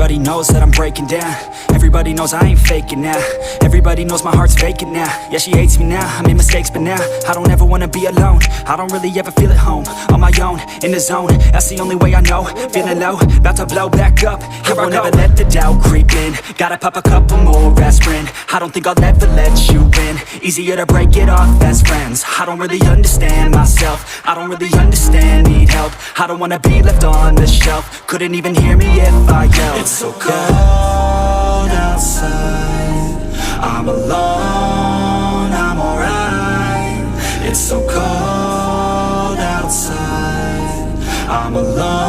Everybody knows that I'm breaking down. Everybody knows I ain't faking now. Everybody knows my heart's vacant now. Yeah, she hates me now, I made mistakes but now I don't ever wanna be alone. I don't really ever feel at home. On my own, in the zone, that's the only way I know. Feeling low, about to blow back up. Here I won't ever let the doubt creep in. Gotta pop a couple more aspirin. I don't think I'll ever let you in. Easier to break it off best friends. I don't really understand myself. I don't really understand, need help. I don't wanna be left on the shelf. Couldn't even hear me if I yelled. It's so cold outside, I'm alone, I'm alright. It's so cold outside, I'm alone.